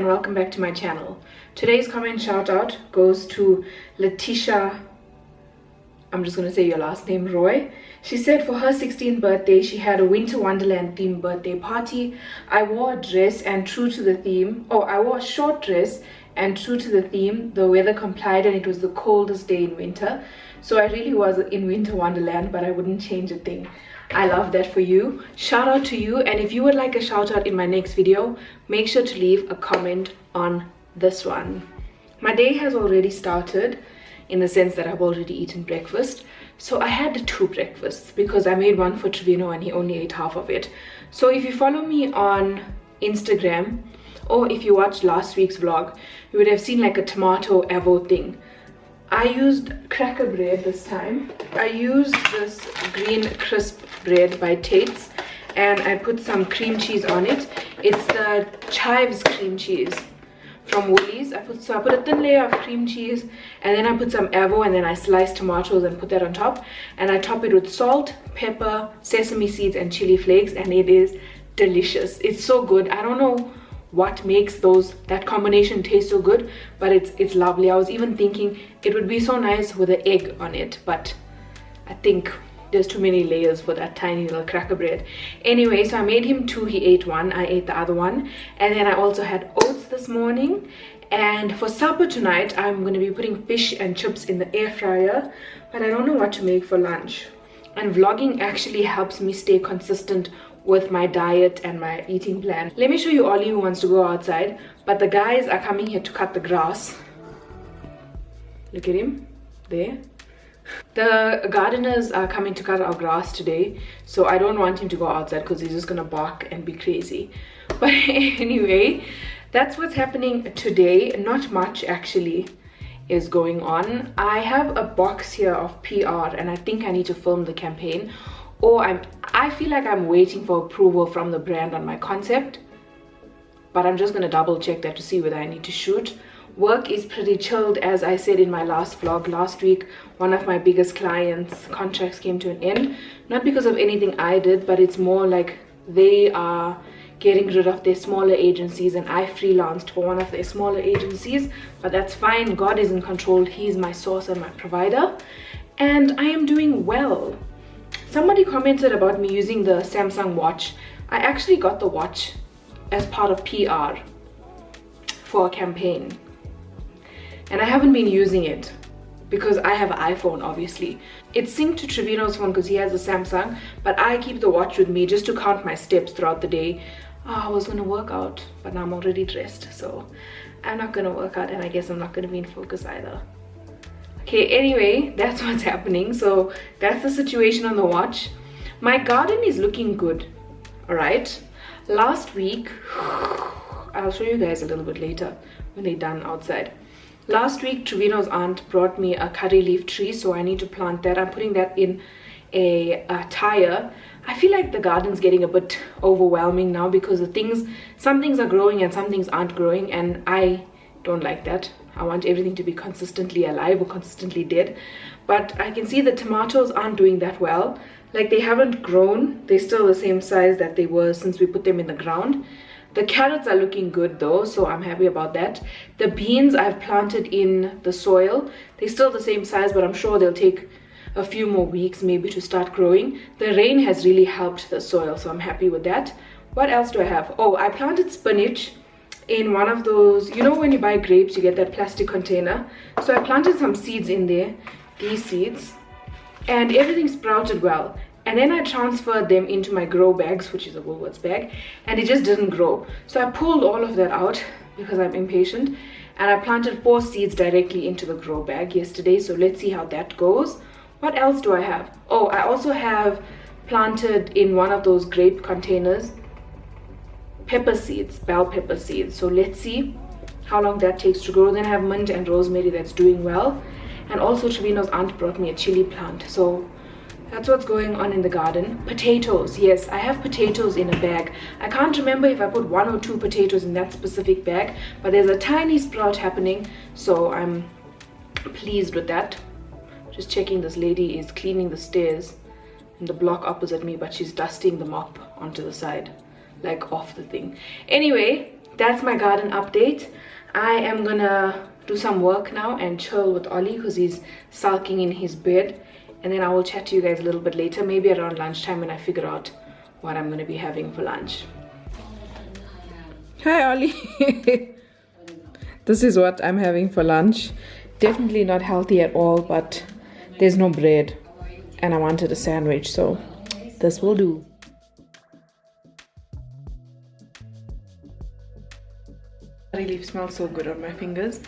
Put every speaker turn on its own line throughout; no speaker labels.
welcome back to my channel. Today's comment shout out goes to Letitia, I'm just going to say your last name, Roy. She said for her 16th birthday she had a Winter Wonderland themed birthday party. I wore a dress and true to the theme, I wore a short dress and true to the theme, the weather complied and it was the coldest day in winter. So I really was in Winter Wonderland, but I wouldn't change a thing. I love that for you. Shout out to you, and if you would like a shout out in my next video, make sure to leave a comment on this one. My day has already started in the sense that I've already eaten breakfast. So I had 2 breakfasts because I made one for Trevino and he only ate half of it. So if you follow me on Instagram or if you watched last week's vlog, you would have seen like a tomato avo thing. I used cracker bread this time. I used this green crisp bread by Tate's and I put some cream cheese on it. It's the chives cream cheese from Woolies. I put a thin layer of cream cheese and then I put some avo and then I sliced tomatoes and put that on top, and I top it with salt, pepper, sesame seeds and chili flakes, and it is delicious. It's so good. I don't know what makes that combination taste so good, but it's lovely. I was even thinking it would be so nice with an egg on it, but I think there's too many layers for that tiny little cracker bread. Anyway, so I made him 2, he ate 1, I ate the other one, and then I also had oats this morning. And for supper tonight I'm going to be putting fish and chips in the air fryer, but I don't know what to make for lunch. And vlogging actually helps me stay consistent with my diet and my eating plan. Let me show you Ollie, who wants to go outside, but the guys are coming here to cut the grass. Look at him there. The gardeners are coming to cut our grass today, so I don't want him to go outside because he's just gonna bark and be crazy. But anyway, that's what's happening today. Not much actually is going on. I have a box here of PR and I think I need to film the campaign, or I feel like I'm waiting for approval from the brand on my concept, but I'm just gonna double check that to see whether I need to shoot. Work is pretty chilled, as I said in my last vlog. Last week, one of my biggest clients' contracts came to an end. Not because of anything I did, but it's more like they are getting rid of their smaller agencies and I freelanced for one of their smaller agencies. But that's fine, God is in control. He's my source and my provider. And I am doing well. Somebody commented about me using the Samsung watch. I actually got the watch as part of PR for a campaign. And I haven't been using it because I have an iPhone, obviously. It's synced to Trevino's phone because he has a Samsung, but I keep the watch with me just to count my steps throughout the day. I was gonna work out, but now I'm already dressed, so I'm not gonna work out, and I guess I'm not gonna be in focus either. Okay, anyway, that's what's happening. So that's the situation on the watch. My garden is looking good, all right? Last week, I'll show you guys a little bit later when they're done outside. Last week, Trevino's aunt brought me a curry leaf tree, so I need to plant that. I'm putting that in a tire. I feel like the garden's getting a bit overwhelming now because some things are growing and some things aren't growing, and I don't like that. I want everything to be consistently alive or consistently dead. But I can see the tomatoes aren't doing that well. Like, they haven't grown. They're still the same size that they were since we put them in the ground. The carrots are looking good though, so I'm happy about that. The beans I've planted in the soil. They're still the same size, but I'm sure they'll take a few more weeks maybe to start growing. The rain has really helped the soil, so I'm happy with that. What else do I have? Oh, I planted spinach in one of those, you know when you buy grapes, you get that plastic container. So I planted some seeds in there, these seeds, and everything sprouted well. And then I transferred them into my grow bags, which is a Woolworths bag, and it just didn't grow. So I pulled all of that out because I'm impatient, and I planted 4 seeds directly into the grow bag yesterday. So let's see how that goes. What else do I have? Oh, I also have planted in one of those grape containers pepper seeds, bell pepper seeds. So let's see how long that takes to grow. Then I have mint and rosemary that's doing well. And also Trevino's aunt brought me a chili plant. So that's what's going on in the garden. Potatoes, yes, I have potatoes in a bag. I can't remember if I put 1 or 2 potatoes in that specific bag, but there's a tiny sprout happening, so I'm pleased with that. Just checking, this lady is cleaning the stairs in the block opposite me, but she's dusting the mop onto the side, like off the thing. Anyway, that's my garden update. I am gonna do some work now and chill with Ollie because he's sulking in his bed, and then I will chat to you guys a little bit later, maybe around lunchtime when I figure out what I'm gonna be having for lunch. Hi Ollie. This is what I'm having for lunch. Definitely not healthy at all, but there's no bread and I wanted a sandwich, so this will do. Curry leaf smells so good on my fingers.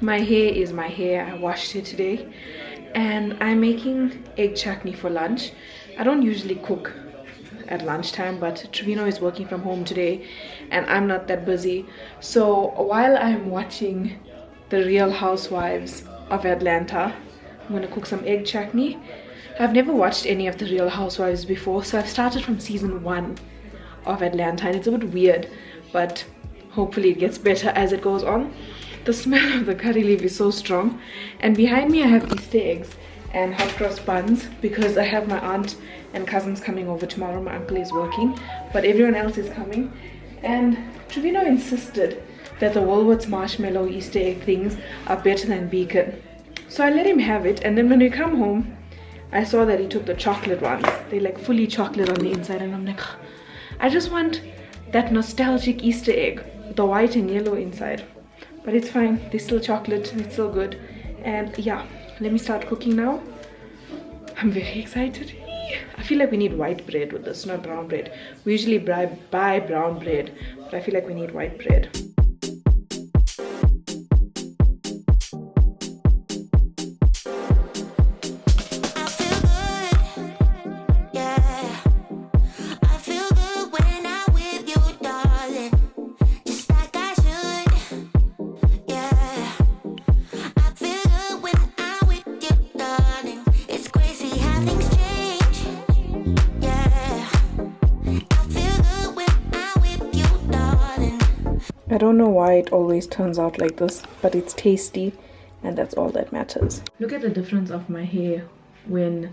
My hair is my hair. I washed it today, and I'm making egg chutney for lunch. I don't usually cook at lunchtime, but Trevino is working from home today and I'm not that busy. So while I'm watching The Real Housewives of Atlanta, I'm gonna cook some egg chutney. I've never watched any of The Real Housewives before, so I've started from season 1 of Atlanta, and it's a bit weird, but hopefully it gets better as it goes on. The smell of the curry leaf is so strong, and behind me I have Easter eggs and hot cross buns because I have my aunt and cousins coming over tomorrow. My uncle is working, but everyone else is coming, and Trevino insisted that the Woolworths marshmallow Easter egg things are better than Beacon. So I let him have it, and then when we come home, I saw that he took the chocolate ones. They're like fully chocolate on the inside, and I'm like, I just want that nostalgic Easter egg with the white and yellow inside. But it's fine, they're still chocolate, it's still good. And yeah, let me start cooking now. I'm very excited. I feel like we need white bread with this, not brown bread. We usually buy brown bread, but I feel like we need white bread. I don't know why it always turns out like this, but it's tasty, and that's all that matters. Look at the difference of my hair when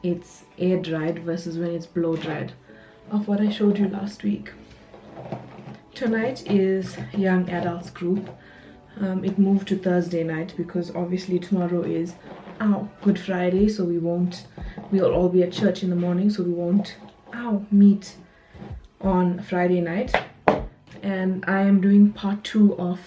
it's air dried versus when it's blow dried, of what I showed you last week. Tonight is young adults group. It moved to Thursday night because obviously tomorrow is Good Friday, so we'll all be at church in the morning, so we won't meet on Friday night. And I am doing part 2 of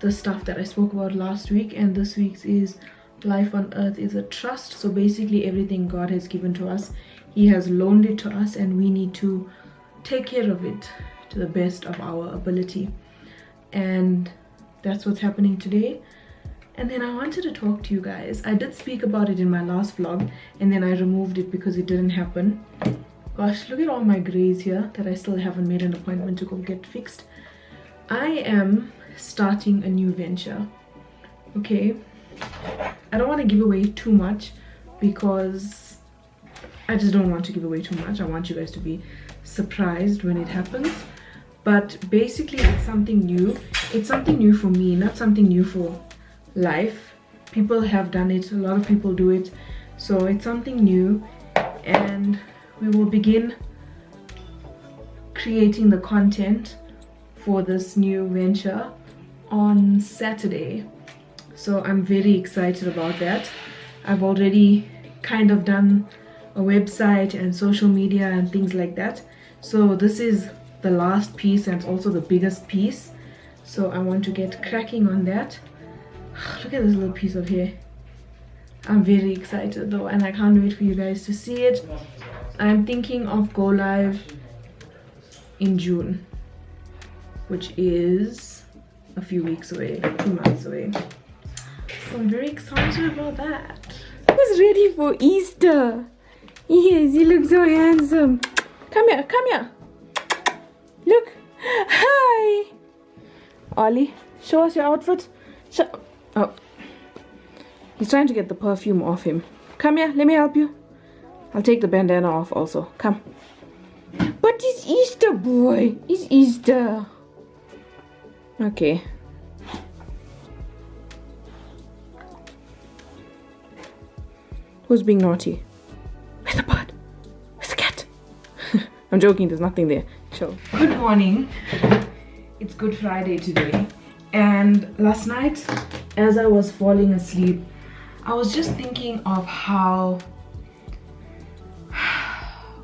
the stuff that I spoke about last week, and this week's is life on earth is a trust. So basically everything God has given to us, He has loaned it to us, and we need to take care of it to the best of our ability. And that's what's happening today. And then I wanted to talk to you guys. I did speak about it in my last vlog, and then I removed it because it didn't happen. Gosh, look at all my grays here that I still haven't made an appointment to go get fixed. I am starting a new venture. Okay, I don't want to give away too much because I just don't want to give away too much. I want you guys to be surprised when it happens. But basically it's something new. It's something new for me, not something new for life. People have done it, a lot of people do it, so it's something new, and we will begin creating the content for this new venture on Saturday. So I'm very excited about that. I've already kind of done a website and social media and things like that. So this is the last piece, and it's also the biggest piece. So I want to get cracking on that. Look at this little piece of hair. I'm very excited though, and I can't wait for you guys to see it. I'm thinking of go live in June, which is a few weeks away, 2 months away. So I'm very excited about that. Who's ready for Easter? Yes, you look so handsome. Come here, come here. Look. Hi. Ollie, show us your outfit. Oh. He's trying to get the perfume off him. Come here, let me help you. I'll take the bandana off also. Come. But it's Easter, boy. It's Easter. Okay. Who's being naughty? Where's the bird? Where's the cat? I'm joking, there's nothing there. Chill. Good morning. It's Good Friday today, and last night as I was falling asleep, I was just thinking of how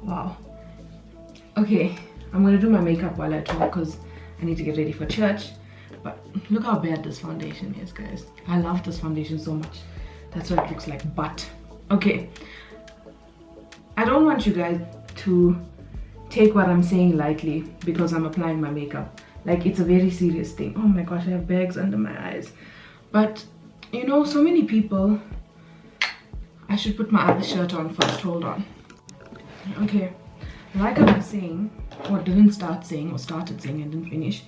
wow. Okay, I'm gonna do my makeup while I talk because I need to get ready for church. But look how bad this foundation is, guys. I love this foundation so much. That's what it looks like. But okay, I don't want you guys to take what I'm saying lightly because I'm applying my makeup. Like, it's a very serious thing. Oh my gosh, I have bags under my eyes. But you know, so many people, I should put my other shirt on first. Hold on. Okay, like I was saying, or didn't start saying, or started saying and didn't finish,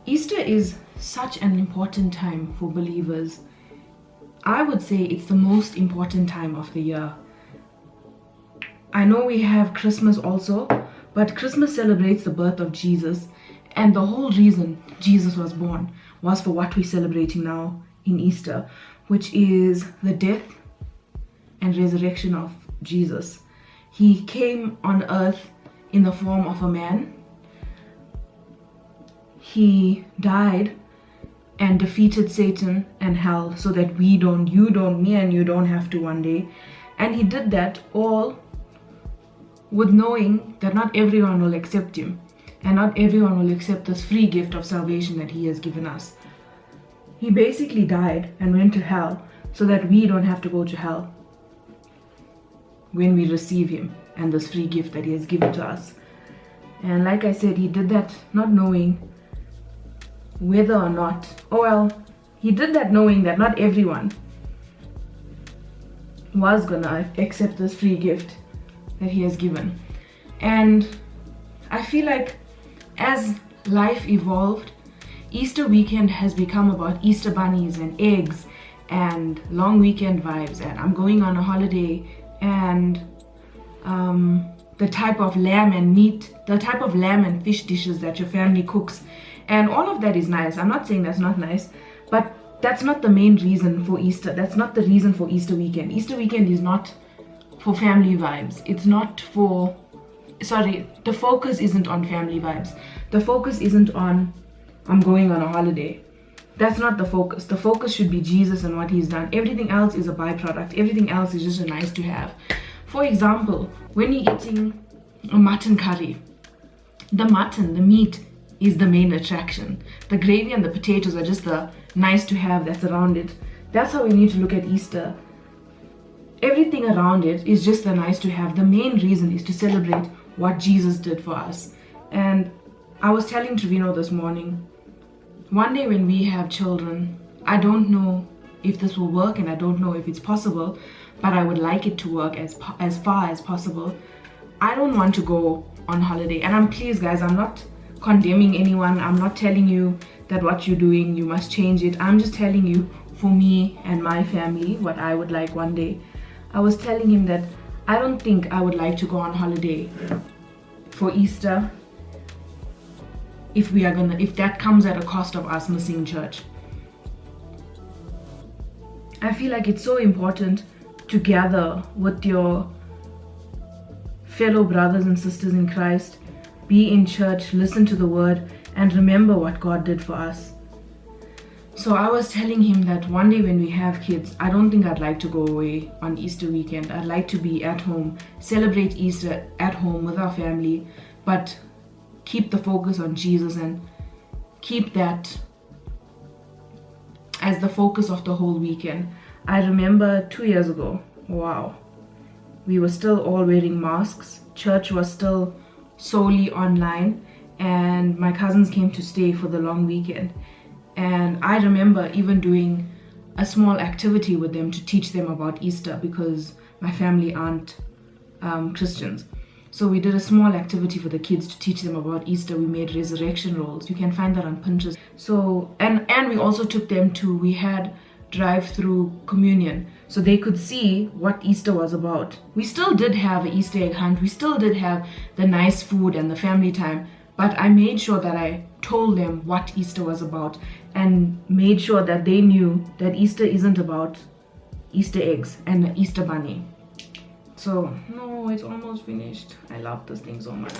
Easter is such an important time for believers. I would say it's the most important time of the year. I know we have Christmas also, but Christmas celebrates the birth of Jesus, and the whole reason Jesus was born was for what we're celebrating now in Easter, which is the death and resurrection of Jesus. He came on earth in the form of a man. He died and defeated Satan and hell so that me and you don't have to one day. And he did that all with knowing that not everyone will accept him, and not everyone will accept this free gift of salvation that he has given us. He basically died and went to hell so that we don't have to go to hell when we receive him and this free gift that he has given to us. And like I said, he did that not knowing whether or not, he did that knowing that not everyone was gonna accept this free gift that he has given. And I feel like as life evolved, Easter weekend has become about Easter bunnies and eggs and long weekend vibes, and I'm going on a holiday, and the type of lamb and fish dishes that your family cooks, and all of that is nice. I'm not saying that's not nice, but that's not the main reason for Easter. That's not the reason for Easter weekend. Easter weekend is not for family vibes. It's not for, the focus isn't on family vibes. The focus isn't on, I'm going on a holiday. That's not the focus. The focus should be Jesus and what he's done. Everything else is a byproduct. Everything else is just a nice to have. For example, when you're eating a mutton curry, the meat is the main attraction. The gravy and the potatoes are just the nice to have that's around it. That's how we need to look at Easter. Everything around it is just the nice to have. The main reason is to celebrate what Jesus did for us. And I was telling Trevino this morning, one day when we have children, I don't know if this will work and I don't know if it's possible, but I would like it to work as far as possible. I don't want to go on holiday. And please guys, I'm not condemning anyone. I'm not telling you that what you're doing, you must change it. I'm just telling you, for me and my family, what I would like one day. I was telling him that I don't think I would like to go on holiday for Easter if that comes at a cost of us missing church. I feel like it's so important to gather with your fellow brothers and sisters in Christ, be in church, listen to the word, and remember what God did for us. So I was telling him that one day when we have kids, I don't think I'd like to go away on Easter weekend. I'd like to be at home, celebrate Easter at home with our family, but keep the focus on Jesus and keep that as the focus of the whole weekend. I remember 2 years ago, wow, we were still all wearing masks. Church was still solely online, and my cousins came to stay for the long weekend. And I remember even doing a small activity with them to teach them about Easter because my family aren't Christians. So we did a small activity for the kids to teach them about Easter. We made resurrection rolls. You can find that on Pinterest. So, and we also took them we had drive-through communion so they could see what Easter was about. We still did have an Easter egg hunt. We still did have the nice food and the family time. But I made sure that I told them what Easter was about and made sure that they knew that Easter isn't about Easter eggs and the Easter bunny. So, no, it's almost finished. I love this thing so much.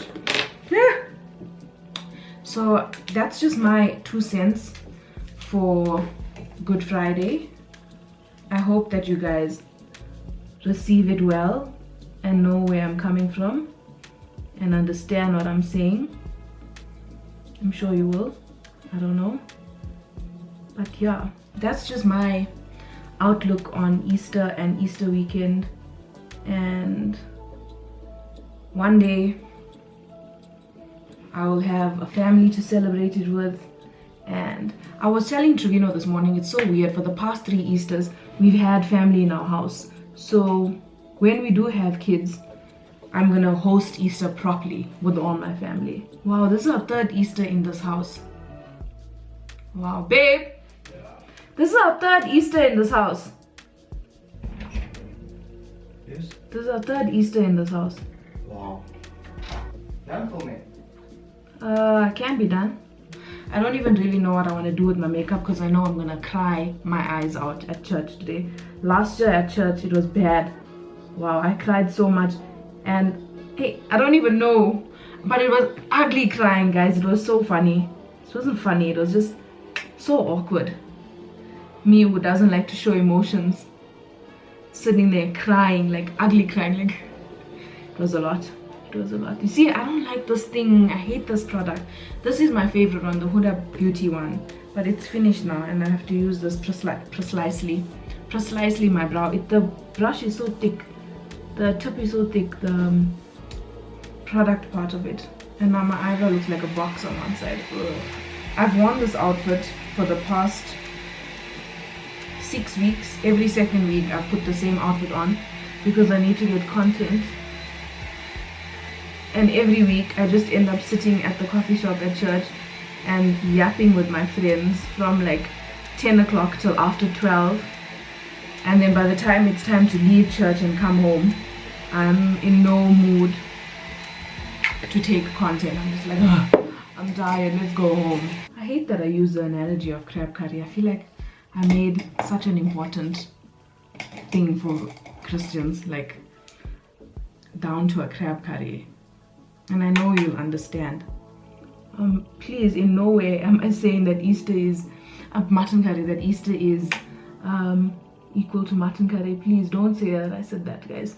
So that's just my 2 cents for Good Friday. I hope that you guys receive it well and know where I'm coming from and understand what I'm saying. I'm sure you will. I don't know. But yeah, that's just my outlook on Easter and Easter weekend. And one day I will have a family to celebrate it with. And I was telling Trevino this morning, it's so weird, for the past 3 Easters we've had family in our house. So when we do have kids, I'm gonna host Easter properly with all my family. Wow, this is our 3rd Easter in this house. Wow, babe, this is our 3rd Easter in this house.
Yes?
This is our 3rd Easter in this house.
Wow. Done for me.
Can be done. I don't even really know what I want to do with my makeup because I know I'm gonna cry my eyes out at church today. Last year at church it was bad. Wow, I cried so much. And hey, I don't even know, but it was ugly crying, guys. It was so funny. It wasn't funny, it was just so awkward. Me who doesn't like to show emotions, sitting there crying, like ugly crying, like it was a lot. It was a lot. You see, I don't like this thing. I hate this product. This is my favorite one, the Huda Beauty one, but it's finished now and I have to use this precisely my brow. The brush is so thick, the tip is so thick, the product part of it, and now my eyebrow looks like a box on one side. Ugh. I've worn this outfit for the past 6 weeks. Every second week I've put the same outfit on because I need to get content. And every week I just end up sitting at the coffee shop at church and yapping with my friends from like 10 o'clock till after 12. And then by the time it's time to leave church and come home, I'm in no mood to take content. I'm just like, oh, I'm tired, let's go home. I hate that I use the analogy of crab curry. I feel like I made such an important thing for Christians, like down to a crab curry. And I know you'll understand. Please, in no way am I saying that Easter is mutton curry, that Easter is equal to mutton curry. Please don't say that I said that, guys.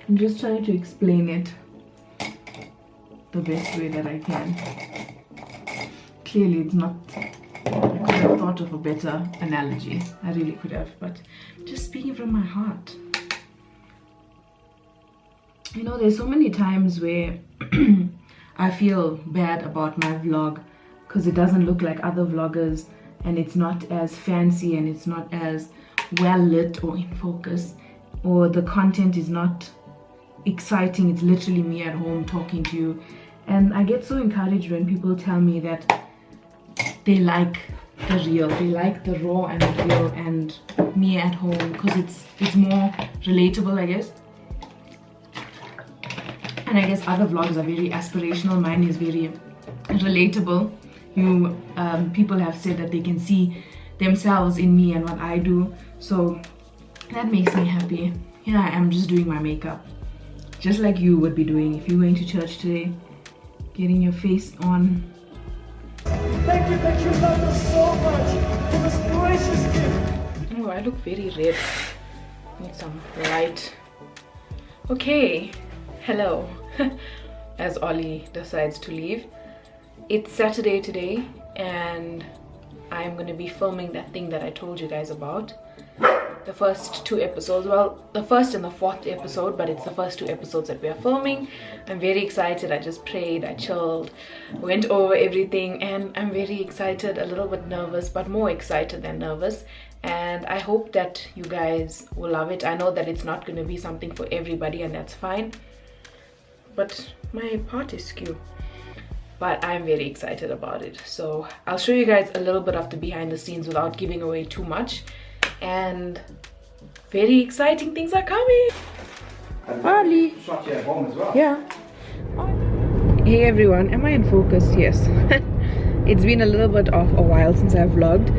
I'm just trying to explain it the best way that I can. Clearly it's not, I could have thought of a better analogy. I really could have, but just speaking from my heart. You know, there's so many times where I feel bad about my vlog because it doesn't look like other vloggers and it's not as fancy and it's not as well lit or in focus, or the content is not exciting. It's literally me at home talking to you, and I get so encouraged when people tell me that they like the real, they like the raw and the real and me at home because it's more relatable, I guess. And I guess other vlogs are very aspirational. Mine is very relatable. People have said that they can see themselves in me and what I do. So that makes me happy. Here I am just doing my makeup. Just like you would be doing if you're going to church today. Getting your face on.
Thank you that you love us so much for this gracious gift.
Oh, I look very red. Need some light. Okay. Hello. As Ollie decides to leave. It's Saturday today and I'm going to be filming that thing that I told you guys about. The first 2 episodes, well, the first and the 4th episode, but it's the first 2 episodes that we are filming. I'm very excited. I just prayed, I chilled, went over everything, and I'm very excited, a little bit nervous, but more excited than nervous. And I hope that you guys will love it. I know that it's not going to be something for everybody, and that's fine. But my part is skew. But I'm very excited about it. So I'll show you guys a little bit of the behind the scenes without giving away too much. And very exciting things are coming. Ali.
Shot you at home as well.
Yeah. Hey everyone, am I in focus? Yes. It's been a little bit of a while since I've vlogged.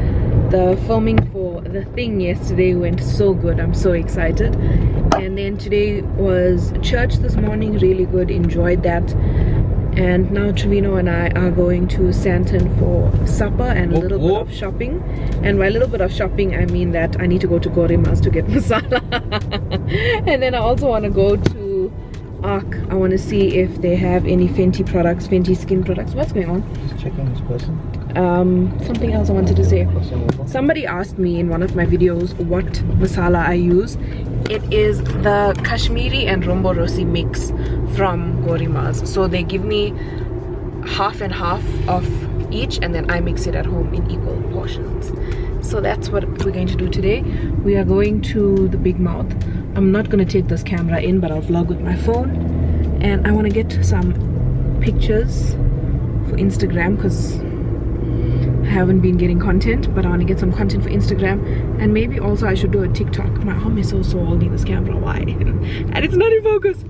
The filming for the thing yesterday went so good. I'm so excited. And then today was church this morning, really good, enjoyed that. And now Trevino and I are going to Santon for supper and a little bit of shopping. And by a little bit of shopping, I mean that I need to go to Gorima's to get masala. And then I also want to go to Arc. I want to see if they have any Fenty products, Fenty skin products. What's going on?
Just checking this person.
Something else I wanted to say. Somebody asked me in one of my videos what masala I use. It is the Kashmiri and Rombo Rosi mix from Gorima's. So they give me half and half of each, and then I mix it at home in equal portions. So that's what we're going to do today. We are going to the Big Mouth. I'm not going to take this camera in, but I'll vlog with my phone. And I want to get some pictures for Instagram because I haven't been getting content, but I want to get some content for Instagram. And maybe also I should do a TikTok. My arm is so sore holding this camera. Why? And it's not in focus.